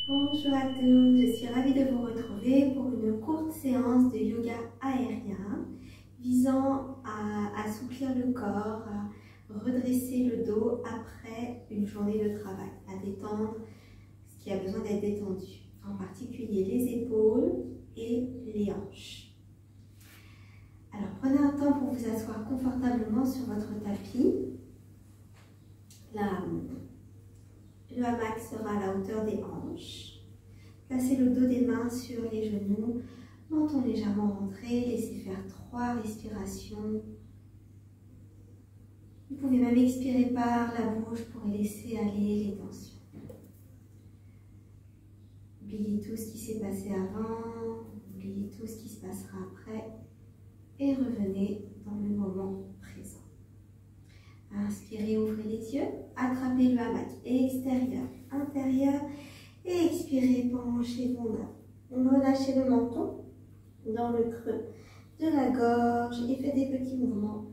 Bonjour à tous, je suis ravie de vous retrouver pour une courte séance de yoga aérien visant à assouplir le corps, à redresser le dos après une journée de travail, à détendre ce qui a besoin d'être détendu, en particulier les épaules et les hanches. Alors prenez un temps pour vous asseoir confortablement sur votre tapis. Le hamac sera à la hauteur des hanches. Placez le dos des mains sur les genoux, menton légèrement rentré, laissez faire 3 respirations. Vous pouvez même expirer par la bouche pour laisser aller les tensions. Oubliez tout ce qui s'est passé avant, oubliez tout ce qui se passera après et revenez dans le moment présent. Inspirez, ouvrez les yeux, attrapez le hamac extérieur, intérieur et expirez, penchez-vous en avant. Relâchez le menton dans le creux de la gorge et faites des petits mouvements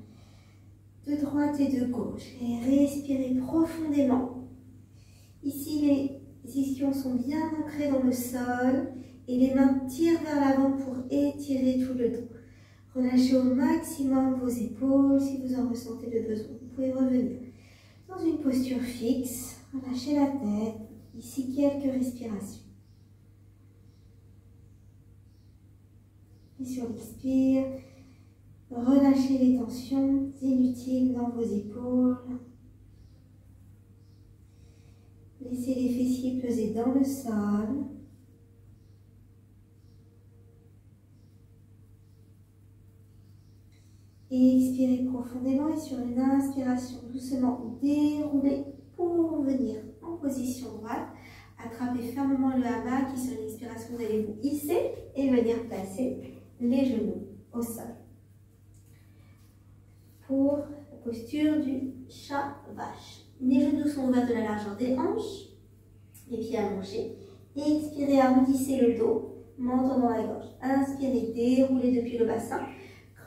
de droite et de gauche. Et respirez profondément. Ici, les ischions sont bien ancrés dans le sol et les mains tirent vers l'avant pour étirer tout le dos. Relâchez au maximum vos épaules si vous en ressentez le besoin. Vous pouvez revenir dans une posture fixe. Relâchez la tête. Ici, quelques respirations. Et sur l'expire, relâchez les tensions inutiles dans vos épaules. Laissez les fessiers peser dans le sol. Et expirez profondément et sur une inspiration, doucement déroulez pour venir en position droite. Attrapez fermement le hamac et sur l'expiration, vous allez vous hisser et venir placer les genoux au sol. Pour la posture du chat-vache. Les genoux sont ouverts de la largeur des hanches, les pieds allongés. Et expirez, arrondissez le dos, menton dans la gorge. Inspirez, déroulez depuis le bassin.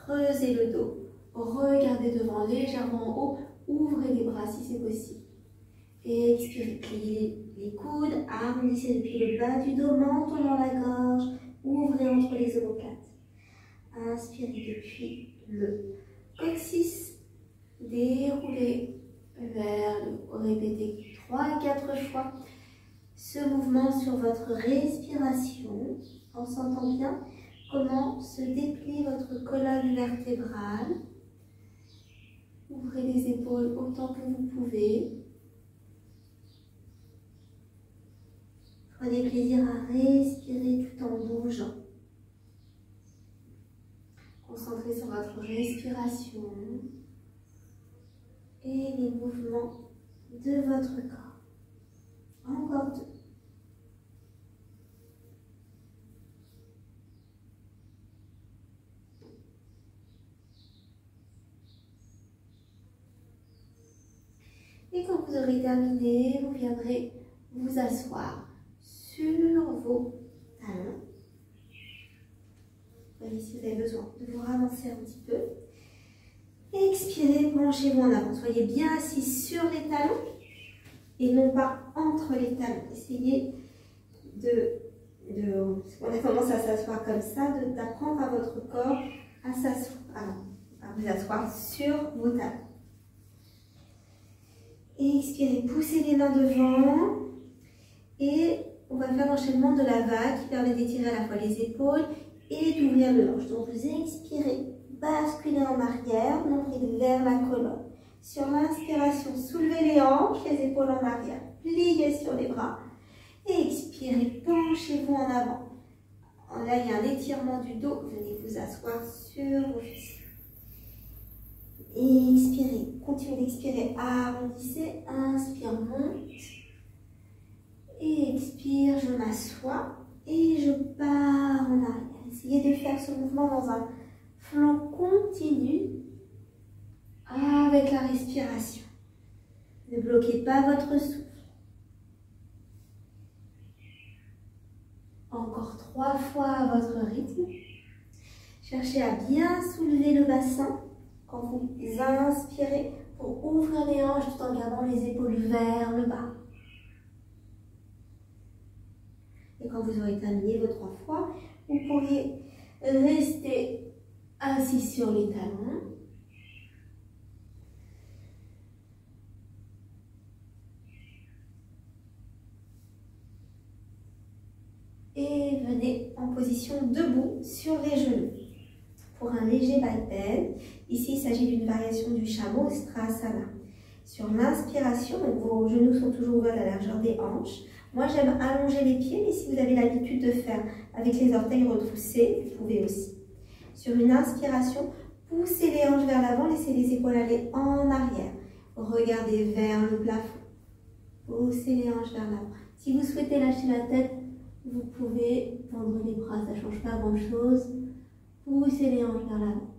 Creusez le dos, regardez devant légèrement en haut, ouvrez les bras si c'est possible. Et expirez, pliez les coudes, arrondissez depuis le bas du dos, menton dans la gorge, ouvrez entre les omoplates. Inspirez depuis le coccyx, déroulez vers le haut. Répétez 3 à 4 fois ce mouvement sur votre respiration en sentant bien comment se déplie votre colonne vertébrale. Ouvrez les épaules autant que vous pouvez. Prenez plaisir à respirer tout en bougeant. Concentrez sur votre respiration et les mouvements de votre corps. Encore 2. Et quand vous aurez terminé, vous viendrez vous asseoir sur vos talons. Voyez si vous avez besoin de vous ravancer un petit peu. Expirez, penchez-vous en avant. Soyez bien assis sur les talons et non pas entre les talons. Essayez on a tendance à s'asseoir comme ça, d'apprendre à votre corps à vous asseoir sur vos talons. Et expirez, poussez les mains devant et on va faire l'enchaînement de la vague qui permet d'étirer à la fois les épaules et d'ouvrir le hanche. Donc vous expirez, basculez en arrière, nombril vers la colonne. Sur l'inspiration, soulevez les hanches, les épaules en arrière, pliez sur les bras et expirez, penchez-vous en avant. Là, il y a un étirement du dos, venez vous asseoir sur vos fessiers. Et expirez, continuez d'expirer, arrondissez, inspire, monte. Et expire, je m'assois et je pars en arrière. Essayez de faire ce mouvement dans un flot continu avec la respiration. Ne bloquez pas votre souffle. Encore 3 fois à votre rythme. Cherchez à bien soulever le bassin quand vous inspirez pour ouvrir les hanches tout en gardant les épaules vers le bas. quand vous aurez terminé vos 3 fois, vous pourriez rester assis sur les talons. Et venez en position debout sur les genoux pour un léger bipède. Ici, il s'agit d'une variation du chameau Strasana. Sur l'inspiration, vos genoux sont toujours ouverts à la largeur des hanches. Moi, j'aime allonger les pieds, mais si vous avez l'habitude de faire avec les orteils retroussés, vous pouvez aussi. Sur une inspiration, poussez les hanches vers l'avant, laissez les épaules aller en arrière. Regardez vers le plafond. Poussez les hanches vers l'avant. Si vous souhaitez lâcher la tête, vous pouvez tendre les bras, ça ne change pas grand-chose. Poussez les hanches vers l'avant.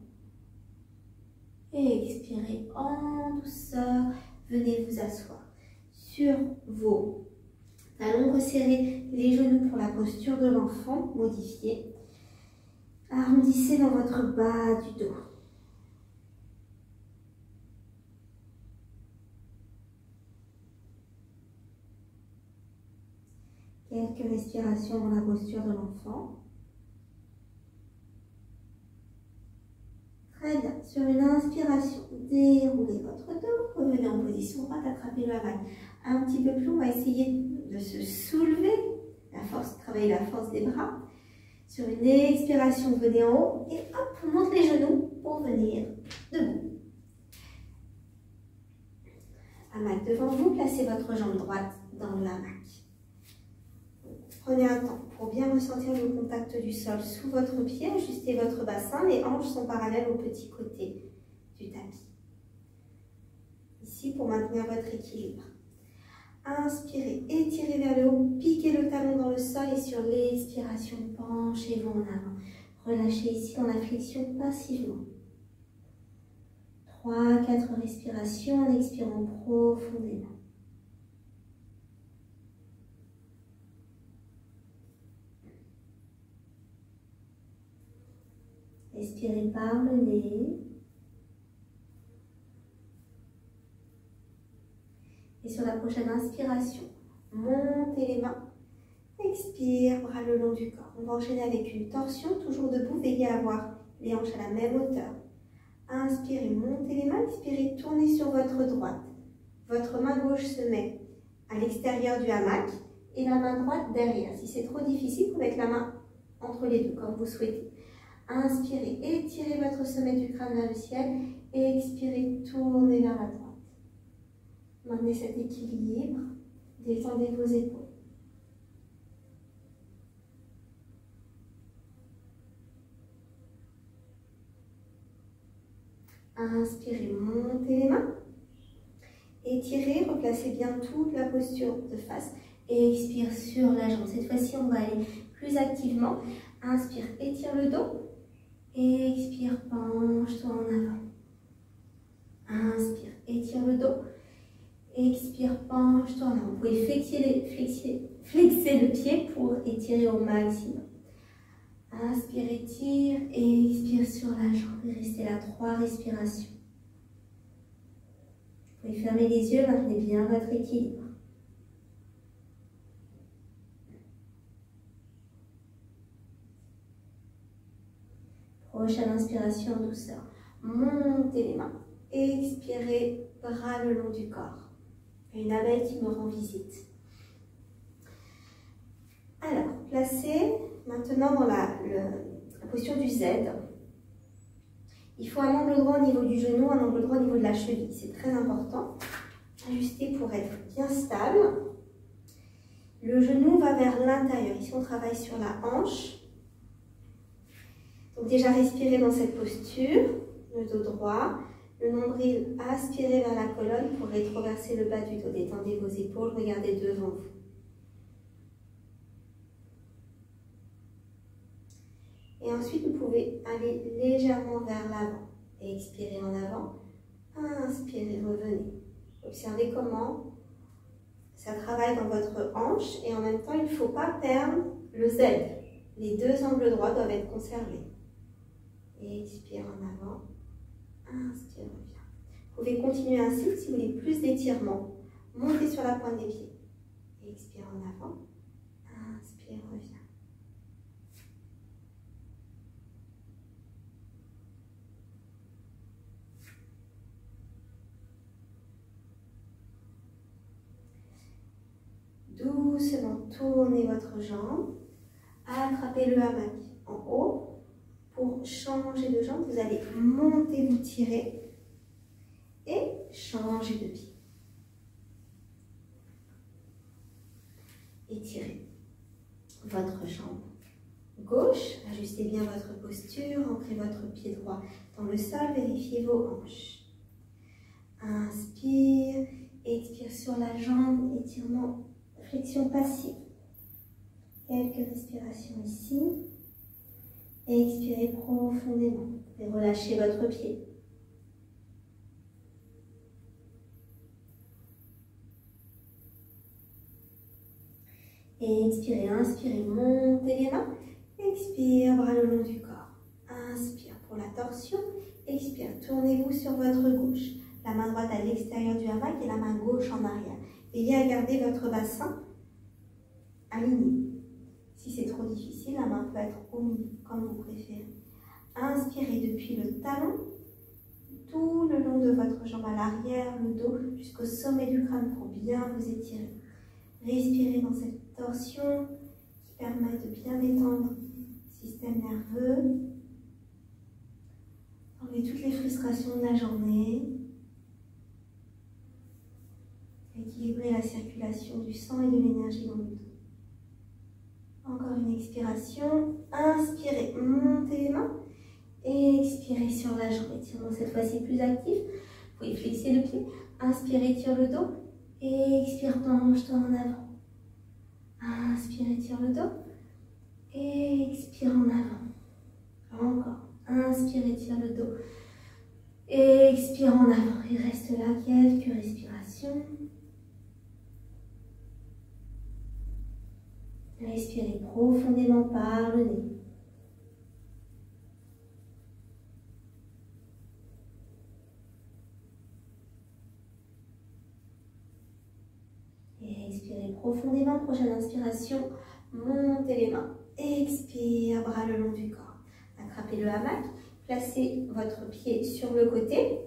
Et expirez en douceur. Venez vous asseoir sur vos talons. Resserrez les genoux pour la posture de l'enfant modifiée. Arrondissez dans votre bas du dos. Quelques respirations dans la posture de l'enfant. Très bien. Sur une inspiration, déroulez votre dos. Revenez en position droite, attrapez le hamac un petit peu plus. On va essayer de se soulever. Travaillez la force des bras. Sur une expiration, venez en haut et hop, on monte les genoux pour venir debout. Hamac devant vous, placez votre jambe droite dans le hamac. Prenez un temps pour bien ressentir le contact du sol sous votre pied, ajustez votre bassin, les hanches sont parallèles au petit côté du tapis. Ici, pour maintenir votre équilibre. Inspirez, étirez vers le haut, piquez le talon dans le sol et sur l'expiration, penchez-vous en avant. Relâchez ici dans la flexion passivement. 3-4 respirations en expirant profondément. Expirez par le nez. Et sur la prochaine inspiration, montez les mains. Expire, bras le long du corps. On va enchaîner avec une torsion, toujours debout. Veillez à avoir les hanches à la même hauteur. Inspirez, montez les mains. Expirez, tournez sur votre droite. Votre main gauche se met à l'extérieur du hamac et la main droite derrière. Si c'est trop difficile, vous mettez la main entre les deux, comme vous souhaitez. Inspirez, étirez votre sommet du crâne vers le ciel et expirez, tournez vers la droite. Maintenez cet équilibre, détendez vos épaules. Inspirez, montez les mains. Étirez, replacez bien toute la posture de face et expire sur la jambe. Cette fois-ci, on va aller plus activement. Inspire, étire le dos. Expire, penche-toi en avant. Inspire, étire le dos. Expire, penche-toi en avant. Vous pouvez flexer le pied pour étirer au maximum. Inspire, étire et expire sur la jambe. Et restez là 3 respirations. Vous pouvez fermer les yeux, maintenez bien votre équilibre. Prochaine inspiration en douceur. Montez les mains. Expirez, bras le long du corps. Une abeille qui me rend visite. Alors, placez maintenant dans la posture du Z. Il faut un angle droit au niveau du genou, un angle droit au niveau de la cheville. C'est très important. Ajustez pour être bien stable. Le genou va vers l'intérieur. Ici, on travaille sur la hanche. Donc déjà, respirez dans cette posture. Le dos droit. Le nombril aspiré vers la colonne pour rétroverser le bas du dos. Détendez vos épaules, regardez devant vous. Et ensuite, vous pouvez aller légèrement vers l'avant. Et expirer en avant. Inspirez, revenez. Observez comment ça travaille dans votre hanche. Et en même temps, il ne faut pas perdre le Z. Les deux angles droits doivent être conservés. Et expire en avant. Inspire, reviens. Vous pouvez continuer ainsi si vous voulez plus d'étirement. Montez sur la pointe des pieds. Expire en avant. Inspire, reviens. doucement tourner votre jambe, attrapez le hamac en haut. Pour changer de jambe, vous allez monter, vous tirer et changer de pied. Étirez votre jambe gauche, ajustez bien votre posture, ancrez votre pied droit dans le sol, vérifiez vos hanches. Inspire, expire sur la jambe, étirement, flexion passive. Quelques respirations ici. Expirez profondément et relâchez votre pied. Et expirez, inspirez, montez les mains. Expire, bras le long du corps. Inspire pour la torsion. Expire, tournez-vous sur votre gauche. La main droite à l'extérieur du hamac et la main gauche en arrière. Veillez à garder votre bassin aligné. Si c'est trop difficile, la main peut être au milieu, comme vous préférez. Inspirez depuis le talon, tout le long de votre jambe à l'arrière, le dos, jusqu'au sommet du crâne pour bien vous étirer. Respirez dans cette torsion qui permet de bien détendre le système nerveux. Enlevez toutes les frustrations de la journée. Équilibrer la circulation du sang et de l'énergie dans le dos. Encore une expiration. Inspirez, montez les mains. Expirez sur la jambe. Étirement cette fois-ci plus actif. Vous pouvez flexer le pied. Inspirez, tire le dos. Expire, penche-toi en avant. Inspirez, tire le dos. Expire en avant. Encore. Inspirez, tire le dos. Expire en avant. Il reste là quelques respirations. Respirez profondément par le nez. Et expirez profondément. Prochaine inspiration, montez les mains. Expire, bras le long du corps. Attrapez le hamac. Placez votre pied sur le côté.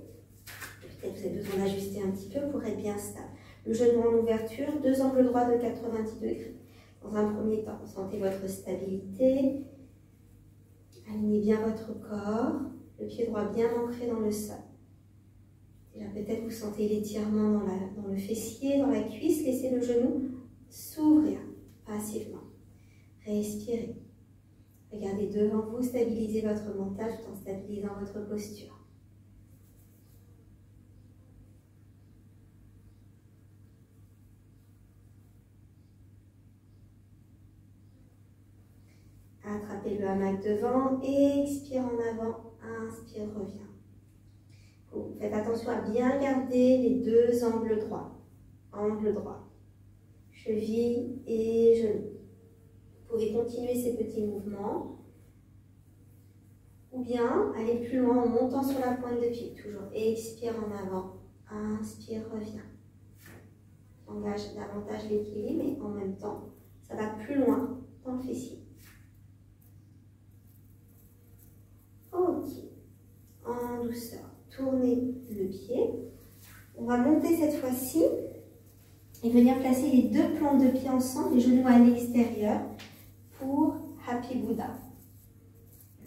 Peut-être vous avez besoin d'ajuster un petit peu pour être bien stable. Le genou en ouverture, deux angles droits de 90 degrés. Dans un premier temps, sentez votre stabilité. Alignez bien votre corps. Le pied droit bien ancré dans le sol. Et là, peut-être vous sentez l'étirement dans le fessier, dans la cuisse. Laissez le genou s'ouvrir passivement. Respirez. Regardez devant vous, stabilisez votre mental tout en stabilisant votre posture. Attrapez le hamac devant, expire en avant, inspire, revient. Vous faites attention à bien garder les deux angles droits. Angle droit, cheville et genou. Vous pouvez continuer ces petits mouvements ou bien aller plus loin en montant sur la pointe de pied. Toujours expire en avant, inspire, revient. Engage davantage l'équilibre et en même temps, ça va plus loin dans le fessier. Ok, en douceur, tournez le pied. On va monter cette fois-ci et venir placer les deux plantes de pied ensemble, les genoux à l'extérieur pour Happy Buddha.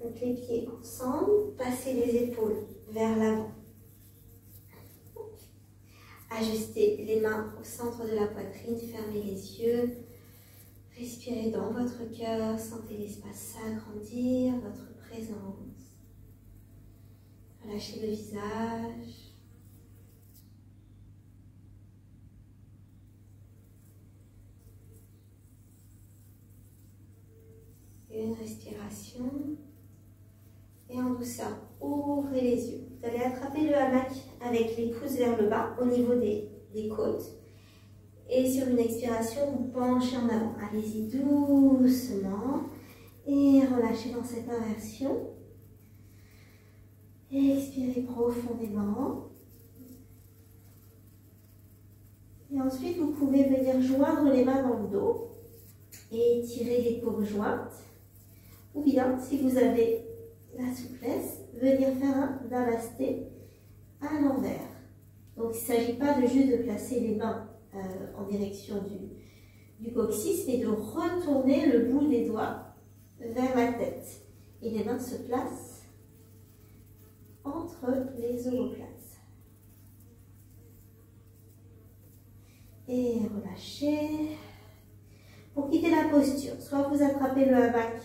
Donc les pieds ensemble, passez les épaules vers l'avant. Ajustez les mains au centre de la poitrine, fermez les yeux. Respirez dans votre cœur, sentez l'espace s'agrandir, votre présence. Relâchez le visage. Une respiration. Et en douceur, ouvrez les yeux. Vous allez attraper le hamac avec les pouces vers le bas au niveau des côtes. Et sur une expiration, vous penchez en avant. Allez-y doucement. Et relâchez dans cette inversion. Expirez profondément. Et ensuite, vous pouvez venir joindre les mains dans le dos et tirer les paumes jointes. Ou bien, si vous avez la souplesse, venir faire un namasté à l'envers. Donc, il ne s'agit pas de juste de placer les mains en direction du coccyx, mais de retourner le bout des doigts vers la tête. Et les mains se placent entre les omoplates. Et relâchez. Pour quitter la posture, soit vous attrapez le hamac,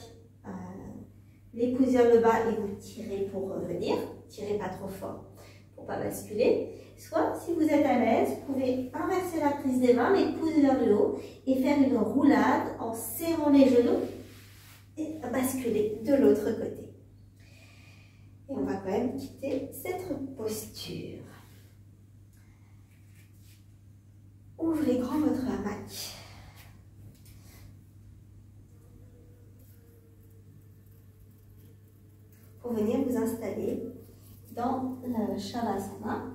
l'épaule vers le bas et vous tirez pour revenir. Tirez pas trop fort pour ne pas basculer. Soit, si vous êtes à l'aise, vous pouvez inverser la prise des mains, les pouces vers le haut et faire une roulade en serrant les genoux et basculer de l'autre côté. Et on va quand même quitter cette posture. Ouvrez grand votre hamac. Pour venir vous installer dans le Shavasana.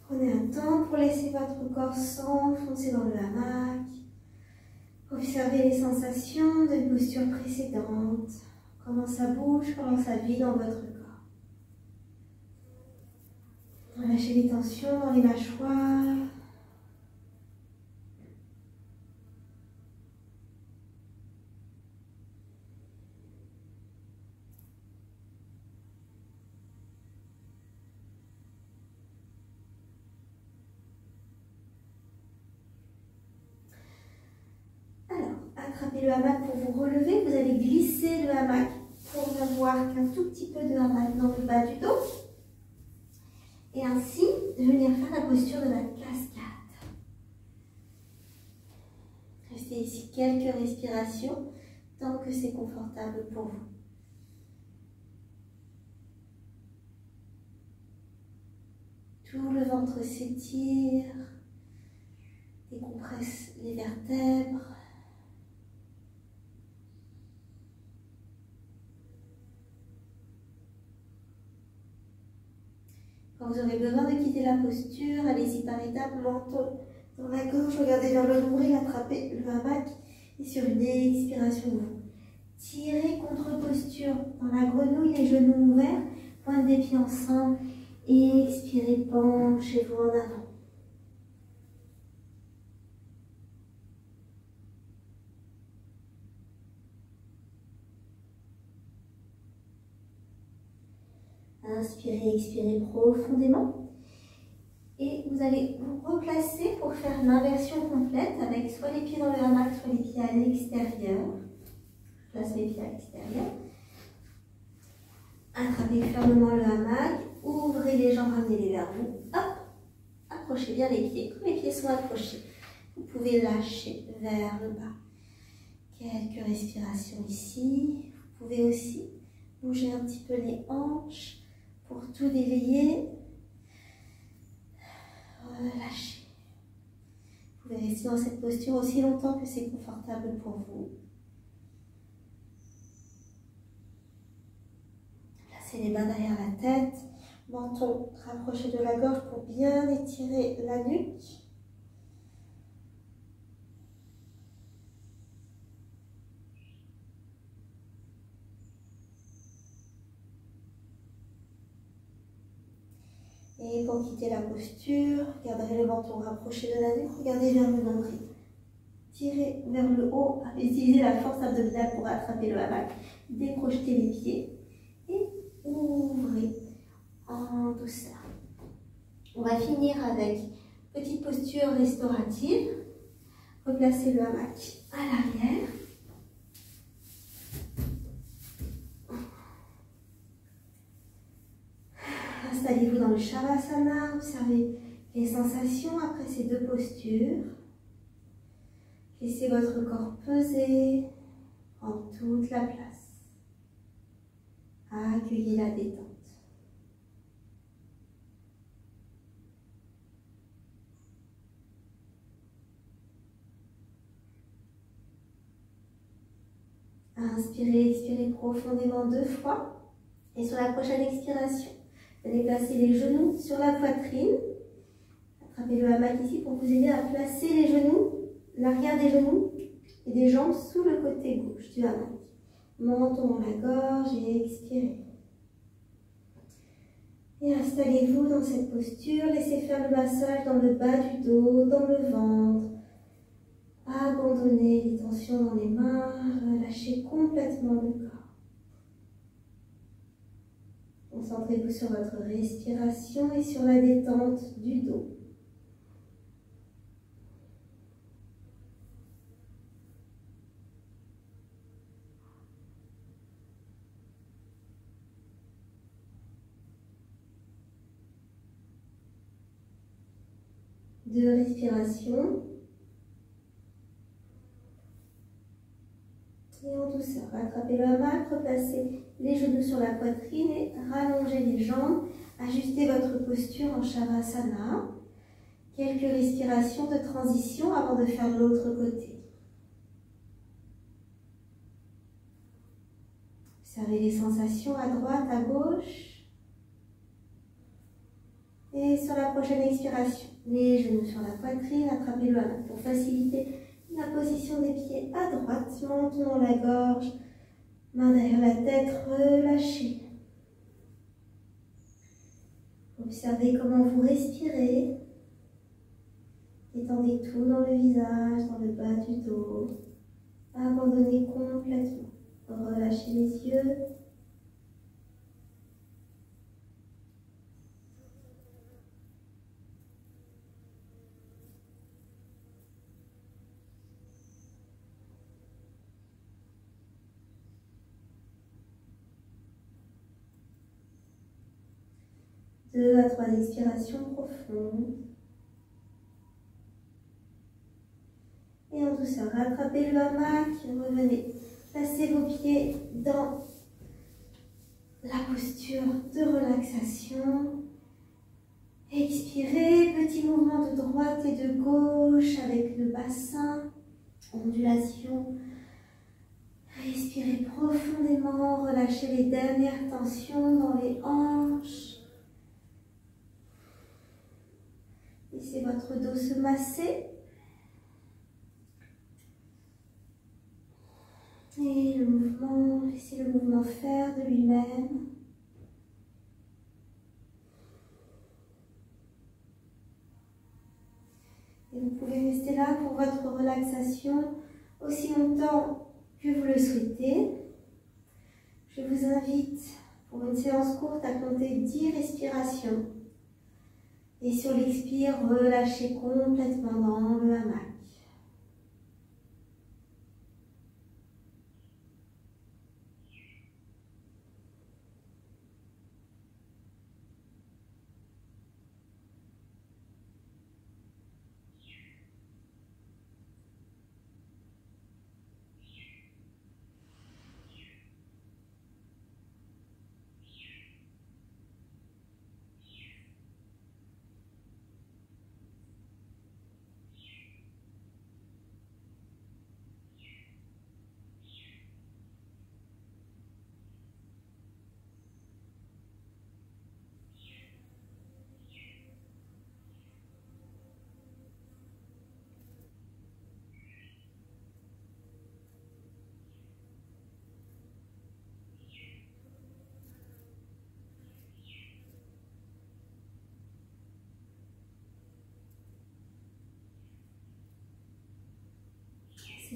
Prenez un temps pour laisser votre corps s'enfoncer dans le hamac. Observez les sensations de une posture précédente. Comment ça bouge, comment ça vit dans votre corps. Relâchez les tensions dans les mâchoires. Attrapez le hamac pour vous relever. Vous allez glisser le hamac pour n'avoir qu'un tout petit peu de hamac dans le bas du dos. Et ainsi, venir faire la posture de la cascade. Restez ici quelques respirations tant que c'est confortable pour vous. Tout le ventre s'étire, décompresse les vertèbres. Quand vous aurez besoin de quitter la posture, allez-y par étapes, menton dans la gorge, regardez vers le nombril, attrapez le hamac et sur une expiration, vous tirez contre posture dans la grenouille, les genoux ouverts, pointe des pieds ensemble, expirez, penchez-vous en avant. Inspirez, expirez profondément. Et vous allez vous replacer pour faire l'inversion complète avec soit les pieds dans le hamac, soit les pieds à l'extérieur. Place les pieds à l'extérieur. Attrapez fermement le hamac. Ouvrez les jambes, ramenez-les vers vous. Hop! Accrochez bien les pieds. Quand les pieds sont accrochés, vous pouvez lâcher vers le bas. Quelques respirations ici. Vous pouvez aussi bouger un petit peu les hanches pour tout délayer. Relâchez. Vous pouvez rester dans cette posture aussi longtemps que c'est confortable pour vous. Placez les mains derrière la tête, menton rapproché de la gorge pour bien étirer la nuque. Et pour quitter la posture, garderez le menton rapproché de la nuque, regardez vers le nombril. Tirez vers le haut, utilisez la force abdominale pour attraper le hamac. Décrochetez les pieds et ouvrez en douceur. On va finir avec petite posture restaurative. Replacez le hamac à l'arrière. Installez-vous dans le Shavasana, observez les sensations après ces deux postures. Laissez votre corps peser, prendre toute la place. Accueillez la détente. Inspirez, expirez profondément 2 fois. Et sur la prochaine expiration, allez placer les genoux sur la poitrine. Attrapez le hamac ici pour vous aider à placer les genoux, l'arrière des genoux et des jambes sous le côté gauche du hamac. Menton dans la gorge et expirez. Et installez-vous dans cette posture. Laissez faire le massage dans le bas du dos, dans le ventre. Abandonnez les tensions dans les mains. Relâchez complètement le corps. Concentrez-vous sur votre respiration et sur la détente du dos. Deux respirations. Et en douceur, rattrapez le hamac, replacez les genoux sur la poitrine et rallongez les jambes. Ajustez votre posture en Shavasana. Quelques respirations de transition avant de faire l'autre côté. Observez les sensations à droite, à gauche. Et sur la prochaine expiration, les genoux sur la poitrine, attrapez le hamac pour faciliter la position des pieds à droite, menton dans la gorge, main derrière la tête, relâchez. Observez comment vous respirez. Étendez tout dans le visage, dans le bas du dos. Abandonnez complètement. Relâchez les yeux. Deux à trois expirations profondes. Et en douceur, rattrapez le hamac, revenez. Placez vos pieds dans la posture de relaxation. Expirez, petit mouvement de droite et de gauche avec le bassin, ondulation. Respirez profondément, relâchez les dernières tensions dans les hanches. Laissez votre dos se masser. Et le mouvement, laissez le mouvement faire de lui-même. Et vous pouvez rester là pour votre relaxation aussi longtemps que vous le souhaitez. Je vous invite pour une séance courte à compter 10 respirations. Et sur l'expire, relâchez complètement dans le hamac.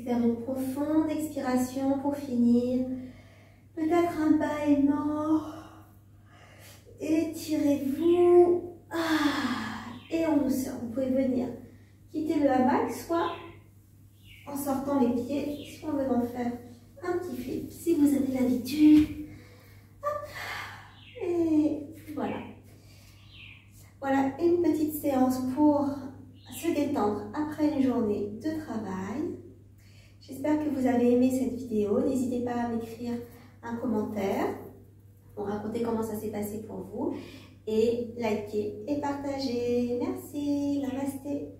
Faire une profonde expiration pour finir. Peut-être un bâillement. Étirez-vous. Et en douceur, vous pouvez venir quitter le hamac, soit en sortant les pieds, soit en venant faire un petit flip, si vous avez l'habitude. Et voilà. Voilà une petite séance pour se détendre après une journée de travail. J'espère que vous avez aimé cette vidéo. N'hésitez pas à m'écrire un commentaire pour raconter comment ça s'est passé pour vous. Et likez et partagez. Merci. Namasté.